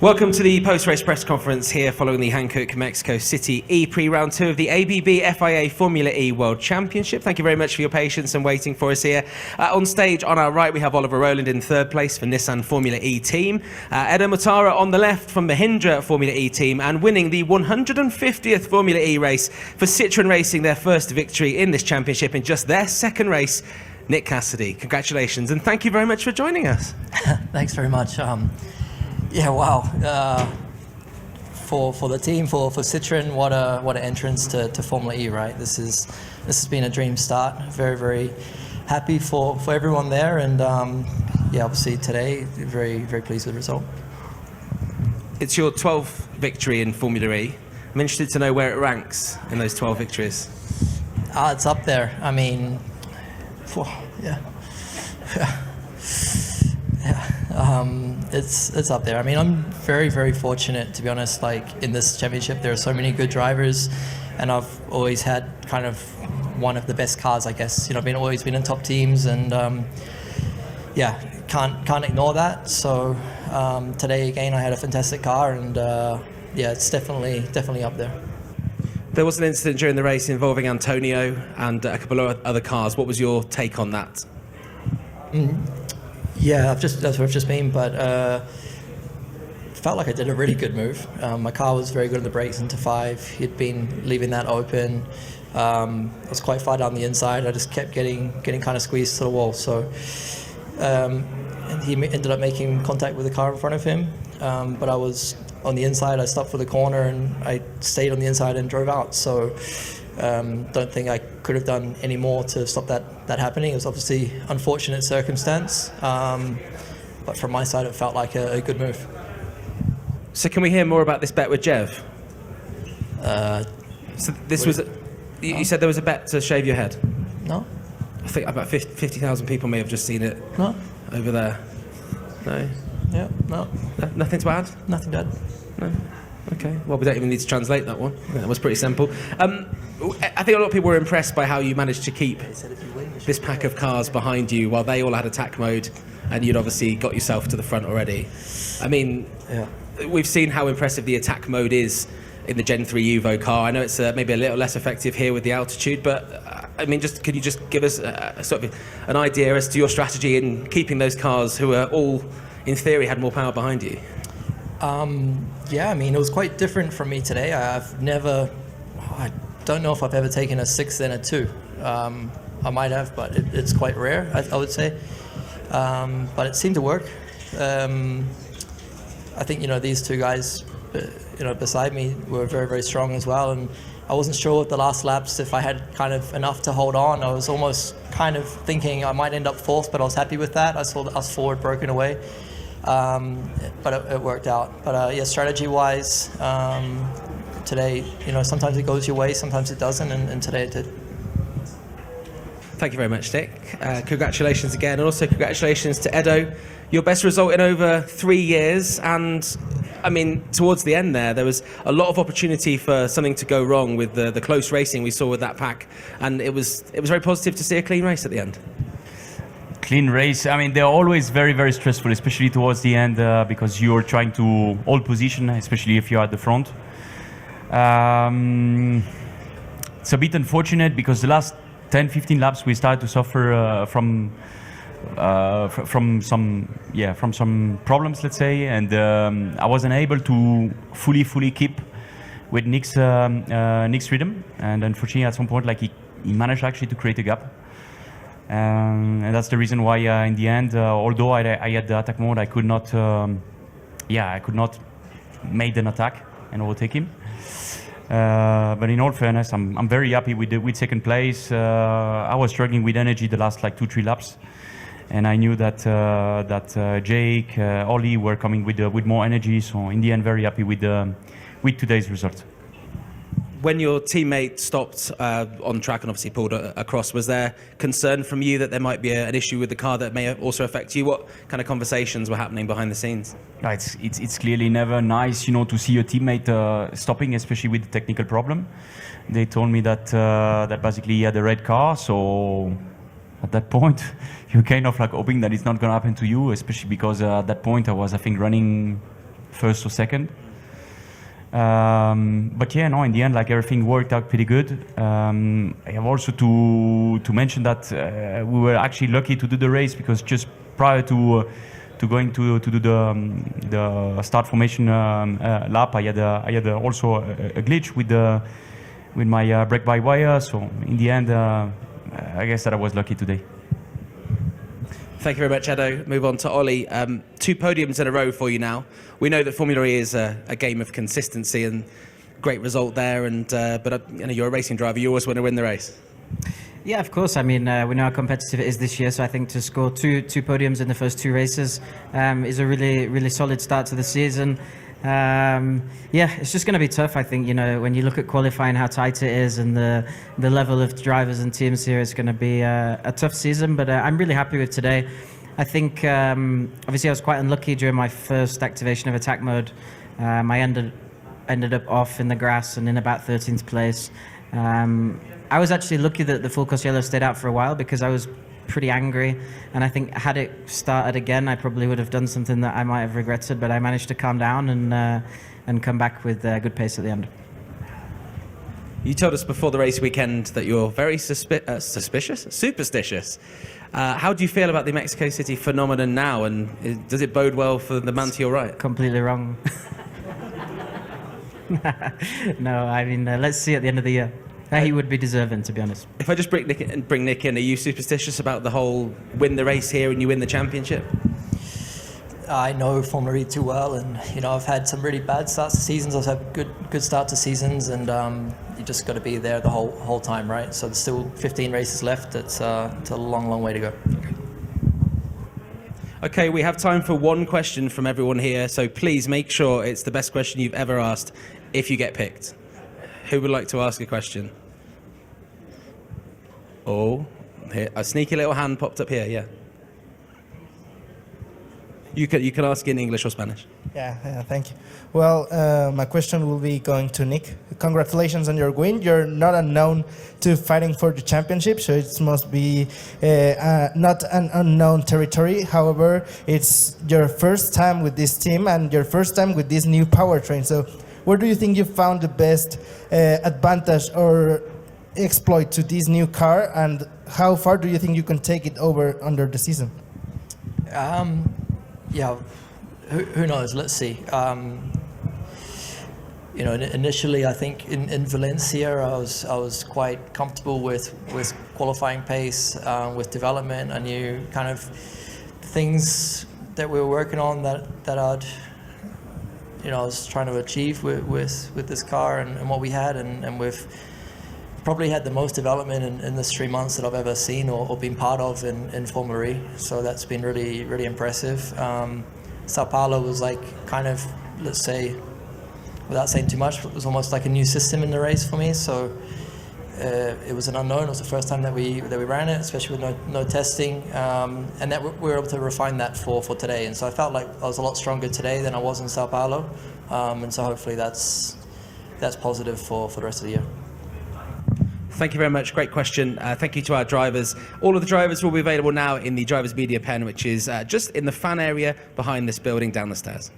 Welcome to the post-race press conference here following the Hankook Mexico City E-Prix Round 2 of the ABB FIA Formula E World Championship. Thank you very much for your patience and waiting for us here. On stage on our right we have Oliver Rowland in third place for Nissan Formula E team. Edoardo Mortara on the left from Mahindra Formula E team, and winning the 150th Formula E race for Citroën Racing, their first victory in this championship in just their second race, Nick Cassidy. Congratulations and thank you very much for joining us. Thanks very much. Yeah, wow. For the team, for Citroën, what an entrance to Formula E, right? This has been a dream start. Very, very happy for everyone there, and yeah, obviously today, very, very pleased with the result. It's your 12th victory in Formula E. I'm interested to know where it ranks in those 12 victories. It's up there. I mean, yeah. It's up there. I mean, I'm very, very fortunate, to be honest. Like, in this championship, there are so many good drivers, and I've always had kind of one of the best cars, I guess. You know, I've always been in top teams, and yeah, can't ignore that. So today again, I had a fantastic car, and yeah, it's definitely up there. There was an incident during the race involving Antonio and a couple of other cars. What was your take on that? Yeah, that's where I've just been, but felt like I did a really good move. My car was very good on the brakes into 5. He'd been leaving that open. I was quite far down the inside. I just kept getting kind of squeezed to the wall. So and he ended up making contact with the car in front of him. But I was on the inside. I stopped for the corner and I stayed on the inside and drove out. So don't think I could have done any more to stop that happening. It was obviously unfortunate circumstance, but from my side it felt like a good move. So can we hear more about this bet with Jev? So this was, you said there was a bet to shave your head? No. I think about 50,000 people may have just seen it. No. Over there. No? Yeah, no. Nothing to add? Nothing to add. No? Okay, well, we don't even need to translate that one. I think that was pretty simple. I think a lot of people were impressed by how you managed to keep this pack of cars behind you while they all had attack mode, and you'd obviously got yourself to the front already. I mean, yeah. We've seen how impressive the attack mode is in the Gen 3 Evo car. I know it's maybe a little less effective here with the altitude, but I mean, could you just give us sort of an idea as to your strategy in keeping those cars who are all, in theory, had more power behind you? Yeah, I mean, it was quite different from me today. I don't know if I've ever taken a 6 and a 2. I might have, but it's quite rare, I would say. But it seemed to work. I think, you know, these two guys, you know, beside me were very, very strong as well. And I wasn't sure with the last laps if I had kind of enough to hold on. I was almost kind of thinking I might end up 4th, but I was happy with that. I saw us forward broken away. But it worked out. But yeah, strategy-wise, today, you know, sometimes it goes your way, sometimes it doesn't, and today it did. Thank you very much, Nick. Congratulations again, and also congratulations to Edo. Your best result in over 3 years, and I mean, towards the end there was a lot of opportunity for something to go wrong with the close racing we saw with that pack, and it was very positive to see a clean race at the end. Clean race. I mean, they're always very, very stressful, especially towards the end, because you're trying to hold position, especially if you're at the front. It's a bit unfortunate because the last 10-15 laps we started to suffer from some problems, let's say, and I wasn't able to fully keep with Nick's rhythm, and unfortunately at some point, like he managed actually to create a gap. And that's the reason why, in the end, although I had the attack mode, I could not make an attack and overtake him. But in all fairness, I'm very happy with second place. I was struggling with energy the last like 2-3 laps, and I knew that Jake, Ollie were coming with more energy. So in the end, very happy with today's result. When your teammate stopped on track and obviously pulled across, was there concern from you that there might be an issue with the car that may also affect you? What kind of conversations were happening behind the scenes? It's clearly never nice, you know, to see your teammate stopping, especially with the technical problem. They told me that basically he had a red car, so at that point you're kind of like hoping that it's not going to happen to you, especially because at that point I was, I think, running first or second. But yeah, no, in the end, like everything worked out pretty good. I have also to mention that we were actually lucky to do the race, because just prior to going to do the start formation lap, I had also a glitch with my brake by wire. So in the end, I guess that I was lucky today. Thank you very much, Edo. Move on to Ollie. 2 podiums in a row for you now. We know that Formula E is a game of consistency, and great result there. And but you know, you're a racing driver. You always want to win the race. Yeah, of course. I mean, we know how competitive it is this year, so I think to score two podiums in the first 2 races is a really solid start to the season. Yeah, it's just going to be tough. I think, you know, when you look at qualifying, how tight it is, and the level of drivers and teams here, it's going to be a tough season. But I'm really happy with today. I think obviously I was quite unlucky during my first activation of attack mode. I ended up off in the grass and in about 13th place. I was actually lucky that the full course yellow stayed out for a while, because I was pretty angry, and I think had it started again, I probably would have done something that I might have regretted, but I managed to calm down and come back with good pace at the end. You told us before the race weekend that you're very superstitious. How do you feel about the Mexico City phenomenon now, and does it bode well for the man to your right? Completely wrong. No, I mean, let's see at the end of the year. He would be deserving, to be honest. If I just bring Nick in, are you superstitious about the whole win the race here and you win the championship? I know Formula E too well, and you know, I've had some really bad starts to seasons. I've had good start to seasons, and you just got to be there the whole time, right? So there's still 15 races left. It's a long way to go. Okay, we have time for one question from everyone here, so please make sure it's the best question you've ever asked if you get picked. Who would like to ask a question? Oh, here, a sneaky little hand popped up here, yeah. You can ask in English or Spanish. Yeah, thank you. Well, my question will be going to Nick. Congratulations on your win. You're not unknown to fighting for the championship, so it must be not an unknown territory. However, it's your first time with this team and your first time with this new powertrain. So where do you think you found the best advantage or exploit to this new car, and how far do you think you can take it over under the season? Yeah, who knows? Let's see. You know, initially I think in Valencia I was quite comfortable with qualifying pace, with development. I knew kind of things that we were working on that I'd, you know, I was trying to achieve with this car and what we had, and we've probably had the most development in this 3 months that I've ever seen or been part of in Formula E. So that's been really impressive. Sao Paulo was like kind of, let's say, without saying too much, it was almost like a new system in the race for me. So it was an unknown. It was the first time that we ran it, especially with no testing, and that we were able to refine that for today. And so I felt like I was a lot stronger today than I was in Sao Paulo, and so hopefully that's positive for the rest of the year. Thank you very much. Great question. Thank you to our drivers. All of the drivers will be available now in the Drivers Media Pen, which is just in the fan area behind this building down the stairs.